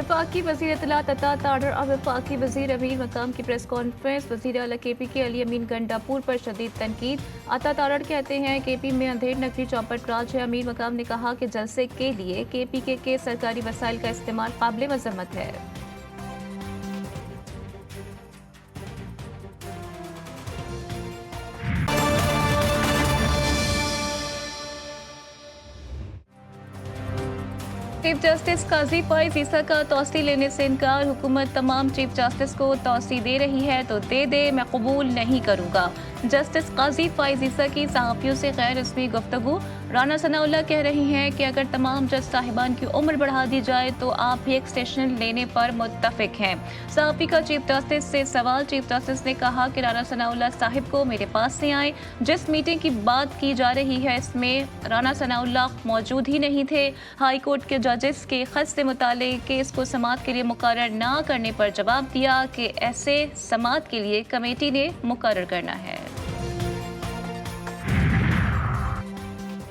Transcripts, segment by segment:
वफाकी वज़ीर इत्तलात अता ताडर और वफाकी वज़ीर अमीर मकाम की प्रेस कॉन्फ्रेंस। वज़ीर आला केपी के अली अमीन गंडापुर पर शदीद तनकीद। अता ताडर कहते हैं केपी में अंधेर नगरी चौपट राज है। अमीर मकाम ने कहा कि जलसे के लिए केपी के सरकारी वसाइल का इस्तेमाल काबिल मज़म्मत है। चीफ जस्टिस काजी फैज ईसा का तौसी लेने से इनकार। हुकूमत तमाम चीफ जस्टिस को तौसी दे रही है तो दे दे, मैं कबूल नहीं करूँगा। जस्टिस काजी फैज ईसा की सहाफ़ियों से गैर रस्मी गुफ्तगू। राना सनाउल्लाह कह रही हैं कि अगर तमाम जज साहिबान की उम्र बढ़ा दी जाए तो आप भी एक्सटेंशन लेने पर मुत्तफिक हैं। सहाफ़ी का चीफ जस्टिस से सवाल। चीफ जस्टिस ने कहा कि राना सनाउल्लाह साहिब को मेरे पास से आए। जिस मीटिंग की बात की जा रही है इसमें राना सनाउल्लाह मौजूद ही नहीं थे। हाई कोर्ट के जजेस के खत से मुतालिक केस को समाअत के लिए मुकर्रर ना करने पर जवाब दिया कि ऐसे समाअत के लिए कमेटी ने मुकर्रर करना है।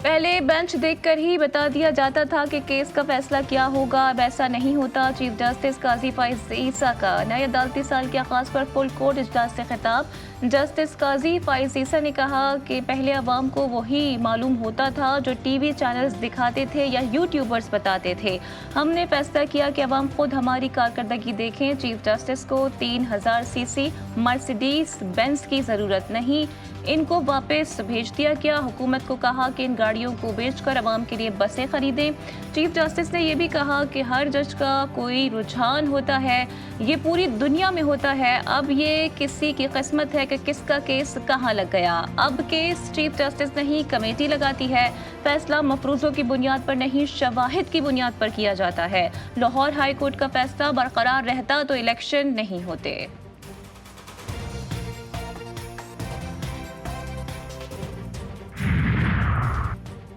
पहले बेंच देखकर ही बता दिया जाता था कि केस का फैसला क्या होगा, अब ऐसा नहीं होता। चीफ जस्टिस काजी फैज ईसा का नए अदालती साल के आगाज पर फुल कोर्ट इजलास से खिताब। जस्टिस काजी फैज ईसा ने कहा कि पहले अवाम को वही मालूम होता था जो टीवी चैनल्स दिखाते थे या यूट्यूबर्स बताते थे। हमने फैसला किया कि अवाम खुद हमारी कारकर्दगी देखें। चीफ जस्टिस को 3000 सीसी मर्सिडीज बेंज की ज़रूरत नहीं, इनको वापस भेज दिया गया। हुकूमत को कहा कि इन गाड़ियों को बेचकर अवाम के लिए बसें खरीदें। चीफ जस्टिस ने यह भी कहा कि हर जज का कोई रुझान होता है, ये पूरी दुनिया में होता है। अब ये किसी की किस्मत है कि किसका केस कहाँ लग गया। अब केस चीफ जस्टिस नहीं कमेटी लगाती है। फैसला मफरूजों की बुनियाद पर नहीं शवाहिद की बुनियाद पर किया जाता है। लाहौर हाई कोर्ट का फैसला बरकरार रहता तो इलेक्शन नहीं होते।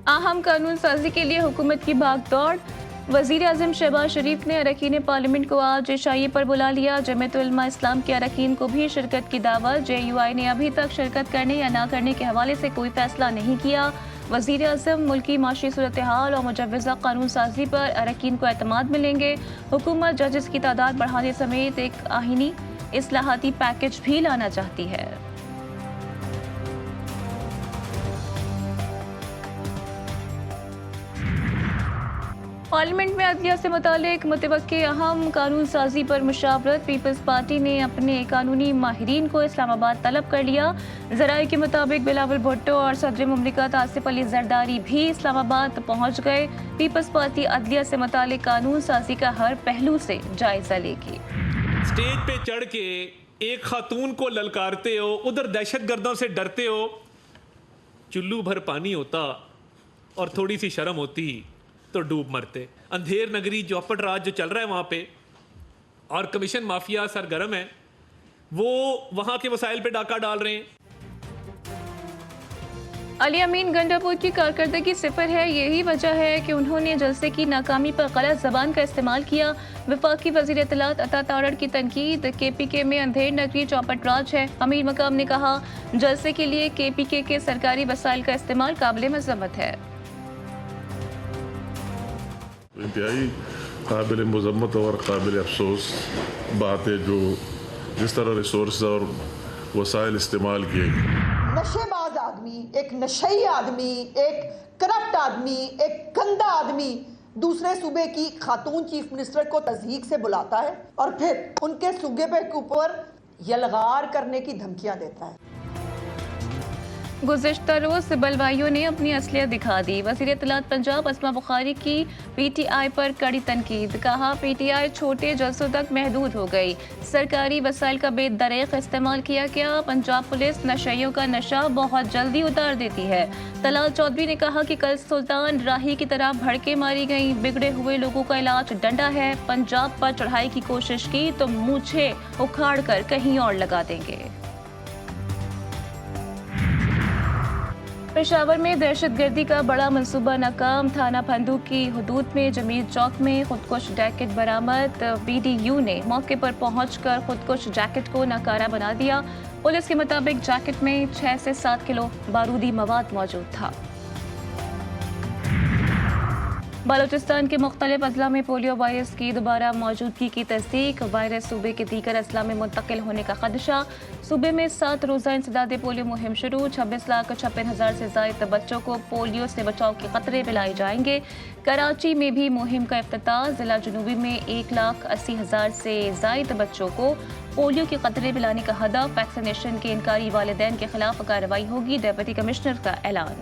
अहम कानून साजी के लिए हुकूमत की भागदौड़। वज़ीर आज़म शहबाज शरीफ ने अरकान पार्लियामेंट को आज इशाइये पर बुला लिया। जमीयत उलमा इस्लाम के अरकान को भी शिरकत की दावत। JUI ने अभी तक शिरकत करने या ना करने के हवाले से कोई फैसला नहीं किया। वज़ीर आज़म मुल्की माशी सूरत हाल और मुजव्वज़ा कानून साजी पर अरकान को एतमाद मिलेंगे। हुकूमत जजेस की तादाद बढ़ाने समेत एक आहीनी इस्लाहाती पैकेज भी लाना चाहती है। पार्लियामेंट में अदलिया से मुतालिक मुतवक्के अहम कानून साजी पर मुशावरत। पीपल्स पार्टी ने अपने कानूनी माहिरीन को इस्लामाबाद तलब कर लिया। ज़राए के मुताबिक बिलावल भुट्टो और सदर मुमलिकत आसिफ अली जरदारी भी इस्लामाबाद पहुँच गए। पीपल्स पार्टी अदलिया से मुतालिक कानून साजी का हर पहलू से जायजा लेगी। स्टेज पे चढ़ के एक खातून को ललकारते हो, उधर दहशतगर्दों से डरते हो। चुल्लू भर पानी होता और थोड़ी सी शर्म होती तो डूब मरते। अंधेर नगरी चौपट राज जो चल रहा है वहाँ पे, और कमीशन माफिया सरगर्म है, वो वहाँ के वसाइल पे डाका डाल रहे हैं। अली अमीन गंडापुर की कारकर्दगी सिफर है। यही वजह है कि उन्होंने जलसे की नाकामी पर गलत जबान का इस्तेमाल किया। वफाकी वज़ीर इत्तलात अता तारड़ की तनकीद। KPK में अंधेर नगरी चौपट राज है। अमीर मकाम ने कहा जलसे के लिए KPK के सरकारी वसाइल का इस्तेमाल काबिल मज़म्मत है। इंतहाई काबिल मज़म्मत और काबिल अफसोस बात है जो जिस तरह रिसोर्स और वसाइल इस्तेमाल किए। नशेबाज आदमी, एक नशई आदमी, एक करप्ट आदमी, एक गंदा आदमी दूसरे सूबे की खातून चीफ मिनिस्टर को तज़हीक से बुलाता है और फिर उनके सूबे पे ऊपर यलगार करने की धमकियां देता है। गुज़िश्ता रोज बलवाइयों ने अपनी असलियत दिखा दी। वज़ीर इत्तलात पंजाब अस्मा बुखारी की PTI पर कड़ी तनकीद। कहा PTI छोटे जलसों तक महदूद हो गई, सरकारी वसाइल का बेदरेक इस्तेमाल किया गया। पंजाब पुलिस नशइयों का नशा बहुत जल्दी उतार देती है। तलाल चौधरी ने कहा कि कल सुल्तान राही की तरह भड़के मारी गई, बिगड़े हुए लोगों का इलाज डंडा है। पंजाब पर चढ़ाई की कोशिश की तो मूछें उखाड़ कर कहीं और लगा देंगे। पेशावर में दहशतगर्दी का बड़ा मंसूबा नाकाम। थाना फंदूक की हदूद में जमीर चौक में खुदकुश जैकेट बरामद। BDU ने मौके पर पहुंचकर खुदकुश जैकेट को नाकारा बना दिया। पुलिस के मुताबिक जैकेट में 6 से 7 किलो बारूदी मवाद मौजूद था। बलूचिस्तान के मुख्तलिफ अजला में पोलियो वायरस की दोबारा मौजूदगी की तस्दीक। वायरस सूबे के दीगर अजला में मुंतकिल होने का खदशा। सूबे में 7 रोज़ा इंसदाद पोलियो मुहिम शुरू। 26,56,000 से ज़ायद बच्चों को पोलियो से बचाव के खतरे पिलाए जाएंगे। कराची में भी मुहिम का इफ्तिताह। जिला जुनूबी में 1,80,000 से ज़ायद बच्चों को पोलियो के खतरे पिलाने का हदफ। वैक्सीनेशन के इनकारी वालिदैन के खिलाफ कार्रवाई होगी। डिप्टी कमिश्नर का ऐलान।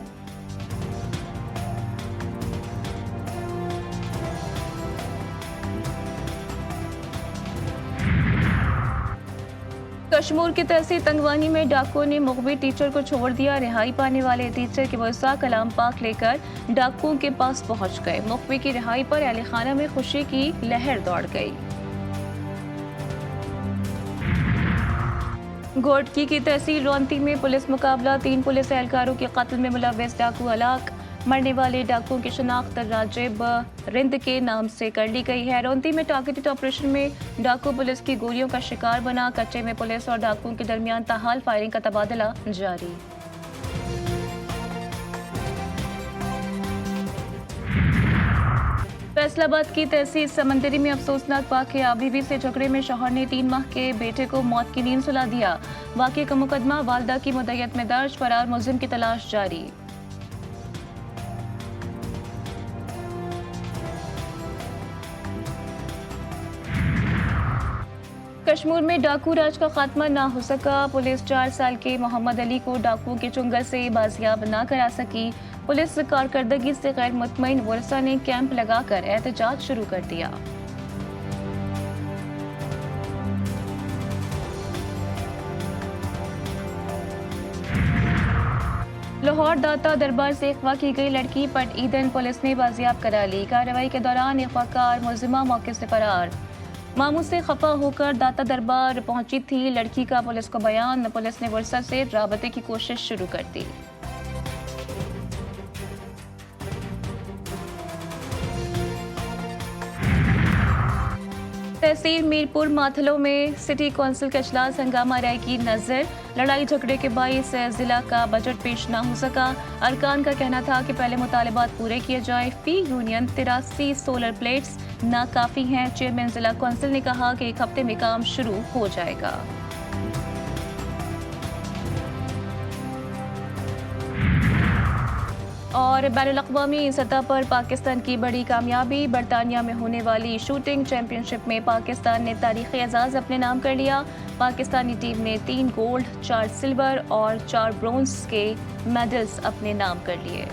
कश्मीर की तहसील तंगवानी में डाकुओं ने मुखबिर टीचर को छोड़ दिया। रिहाई पाने वाले टीचर के वसा कलाम पाक लेकर डाकुओं के पास पहुंच गए। मुखबिर की रिहाई पर अहले खाना में खुशी की लहर दौड़ गई। घोटकी की तहसील रौंती में पुलिस मुकाबला। 3 पुलिस एहलकारों के कत्ल में मुलव्वस डाकू हलाक। मरने वाले डाकुओं की शनाख्त राजिब रिंद के नाम से कर ली गई है। रौंती में टारगेटेड ऑपरेशन में डाकू पुलिस की गोलियों का शिकार बना। कच्चे में पुलिस और डाकुओं के दरमियान ताहाल फायरिंग का तबादला जारी। फैसलाबाद की तहसील समंदरी में अफसोसनाक वाकया। बीवी से झगड़े में शौहर ने 3 माह के बेटे को मौत की नींद सुला दिया। वाकये का मुकदमा वालदा की मुद्दयत में दर्ज। फरार मुलजिम की तलाश जारी। कश्मीर में डाकू राज का खात्मा ना हो सका। पुलिस 4 साल के मोहम्मद अली को डाकुओं के चुंगल से बाजियाब ना करा सकी। पुलिस कारकर्दगी से गैर मुतमईन वर्सा ने कैंप लगाकर एहतजाज शुरू कर दिया। लाहौर दाता दरबार से अगवा की गई लड़की पट ईदन पुलिस ने बाजियाब करा ली। कार्रवाई के दौरान अगवाकार मुलजिमा मौके से फरार। मामू से खफा होकर दाता दरबार पहुंची थी लड़की का पुलिस को बयान। पुलिस ने वर्षा से राबते की कोशिश शुरू कर दी। तहसील मीरपुर माथलों में सिटी कौंसिल का इजलास हंगामा राय की नजर। लड़ाई झगड़े के बाइस जिला का बजट पेश ना हो सका। अरकान का कहना था कि पहले मुतालिबात पूरे किए जाए। फी यूनियन 83 सोलर प्लेट्स नाकाफी हैं। चेयरमैन जिला कौंसिल ने कहा कि 1 हफ्ते में काम शुरू हो जाएगा। और बैनुल-अक़वामी सतह पर पाकिस्तान की बड़ी कामयाबी। बरतानिया में होने वाली शूटिंग चैंपियनशिप में पाकिस्तान ने तारीखी एजाज़ अपने नाम कर लिया। पाकिस्तानी टीम ने 3 गोल्ड, 4 सिल्वर और 4 ब्रोंज के मेडल्स अपने नाम कर लिए।